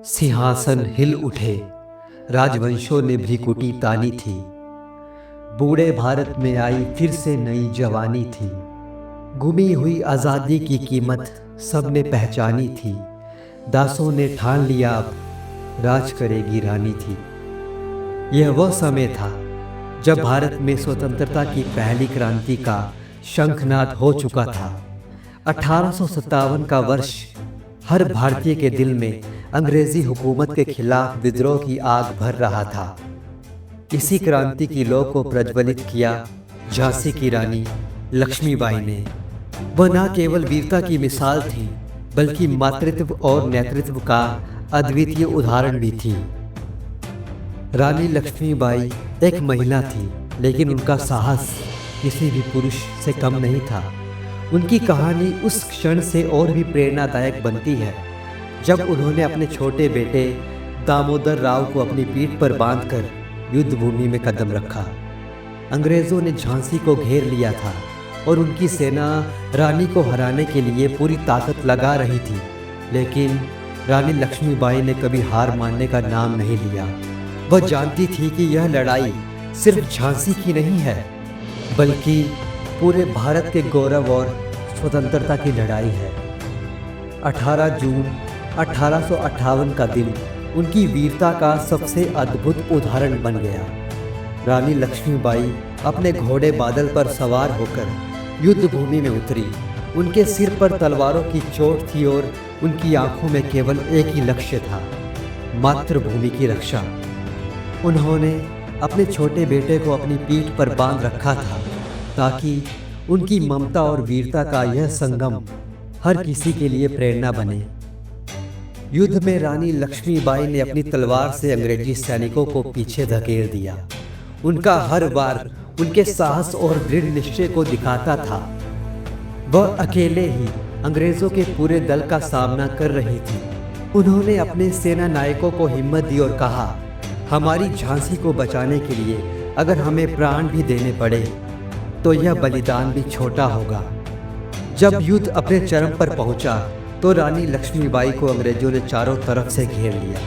सिंहासन हिल उठे, राजवंशों ने भ्रिकुटी तानी थी। बूढ़े भारत में आई फिर से नई जवानी थी। गुमी हुई आज़ादी की कीमत सबने पहचानी थी। दासों ने ठान लिया अब राज करेगी रानी थी। यह वह समय था जब भारत में स्वतंत्रता की पहली क्रांति का शंखनाद हो चुका था। 1857 का वर्ष हर भारतीय के दिल में अंग्रेजी हुकूमत के खिलाफ विद्रोह की आग भर रहा था। इसी क्रांति की लौ को प्रज्वलित किया झांसी की रानी लक्ष्मीबाई ने। वह न केवल वीरता की मिसाल थी, बल्कि मातृत्व और नेतृत्व का अद्वितीय उदाहरण भी थी। रानी लक्ष्मीबाई एक महिला थी, लेकिन उनका साहस किसी भी पुरुष से कम नहीं था। उनकी कहानी उस क्षण से और भी प्रेरणादायक बनती है जब उन्होंने अपने छोटे बेटे दामोदर राव को अपनी पीठ पर बांधकर युद्ध भूमि में कदम रखा। अंग्रेजों ने झांसी को घेर लिया था और उनकी सेना रानी को हराने के लिए पूरी ताकत लगा रही थी, लेकिन रानी लक्ष्मीबाई ने कभी हार मानने का नाम नहीं लिया। वह जानती थी कि यह लड़ाई सिर्फ झांसी की नहीं है, बल्कि पूरे भारत के गौरव और स्वतंत्रता की लड़ाई है। 18 जून 1858 का दिन उनकी वीरता का सबसे अद्भुत उदाहरण बन गया। रानी लक्ष्मीबाई अपने घोड़े बादल पर सवार होकर युद्ध भूमि में उतरी। उनके सिर पर तलवारों की चोट थी और उनकी आंखों में केवल एक ही लक्ष्य था, मातृभूमि की रक्षा। उन्होंने अपने छोटे बेटे को अपनी पीठ पर बांध रखा था ताकि उनकी ममता और वीरता का यह संगम हर किसी के लिए प्रेरणा बने। युद्ध में रानी लक्ष्मीबाई ने अपनी तलवार से अंग्रेजी सैनिकों को पीछे धकेल दिया। उनका हर वार उनके साहस और दृढ़ निश्चय को दिखाता था। वह अकेले ही अंग्रेजों के पूरे दल का सामना कर रही थी। उन्होंने अपने सेना नायकों को हिम्मत दी और कहा, हमारी झांसी को बचाने के लिए अगर हमें प्राण भी देने पड़े तो यह बलिदान भी छोटा होगा। जब युद्ध अपने चरम पर पहुंचा तो रानी लक्ष्मीबाई को अंग्रेजों ने चारों तरफ से घेर लिया,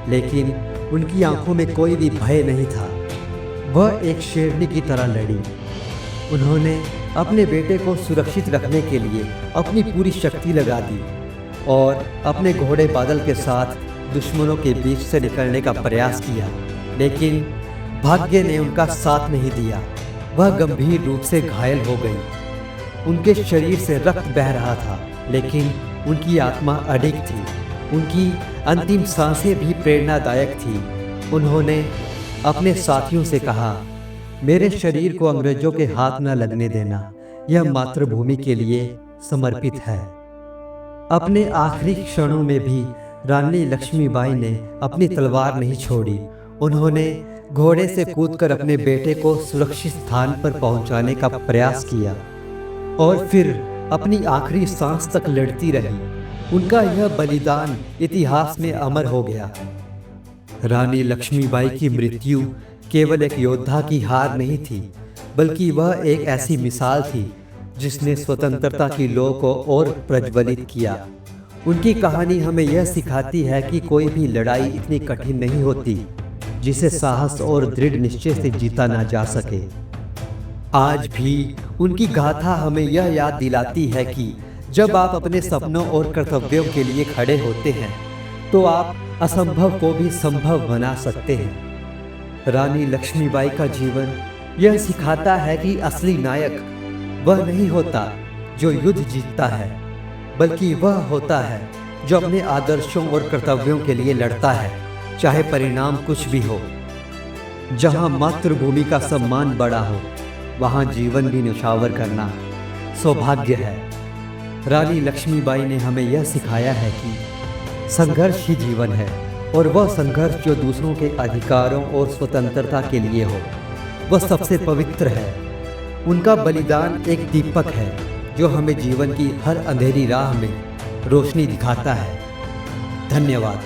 लेकिन उनकी आंखों में कोई भी भय नहीं था। वह एक शेरनी की तरह लड़ी। उन्होंने अपने बेटे को सुरक्षित रखने के लिए अपनी पूरी शक्ति लगा दी और अपने घोड़े बादल के साथ दुश्मनों के बीच से निकलने का प्रयास किया, लेकिन भाग्य ने उनका साथ नहीं दिया। वह गंभीर रूप से घायल हो गई। उनके शरीर से रक्त बह रहा था, लेकिन उनकी आत्मा अडिग थी। उनकी अंतिम सांसें भी प्रेरणादायक थी। उन्होंने अपने साथियों से कहा, मेरे शरीर को अंग्रेजों के हाथ न लगने देना, यह मातृभूमि के लिए समर्पित है। अपने आखिरी क्षणों में भी रानी लक्ष्मीबाई ने अपनी तलवार नहीं छोड़ी। उन्होंने घोड़े से कूदकर अपने बेटे को सुरक्षित स्थान पर पहुंचाने का प्रयास किया और फिर अपनी आखिरी सांस तक लड़ती रही। उनका यह बलिदान इतिहास में अमर हो गया। रानी लक्ष्मीबाई की मृत्यु केवल एक योद्धा की हार नहीं थी, बल्कि वह एक ऐसी मिसाल थी जिसने स्वतंत्रता की लौ को और प्रज्वलित किया। उनकी कहानी हमें यह सिखाती है कि कोई भी लड़ाई इतनी कठिन नहीं होती जिसे साहस और दृढ़ निश्चय से जीता ना जा सके। आज भी उनकी गाथा हमें यह याद दिलाती है कि जब आप अपने सपनों और कर्तव्यों के लिए खड़े होते हैं तो आप असंभव को भी संभव बना सकते हैं। रानी लक्ष्मीबाई का जीवन यह सिखाता है कि असली नायक वह नहीं होता जो युद्ध जीतता है, बल्कि वह होता है जो अपने आदर्शों और कर्तव्यों के लिए लड़ता है, चाहे परिणाम कुछ भी हो। जहां मातृभूमि का सम्मान बड़ा हो, वहां जीवन भी न्यौछावर करना सौभाग्य है। रानी लक्ष्मीबाई ने हमें यह सिखाया है कि संघर्ष ही जीवन है, और वह संघर्ष जो दूसरों के अधिकारों और स्वतंत्रता के लिए हो, वह सबसे पवित्र है। उनका बलिदान एक दीपक है जो हमें जीवन की हर अंधेरी राह में रोशनी दिखाता है। धन्यवाद।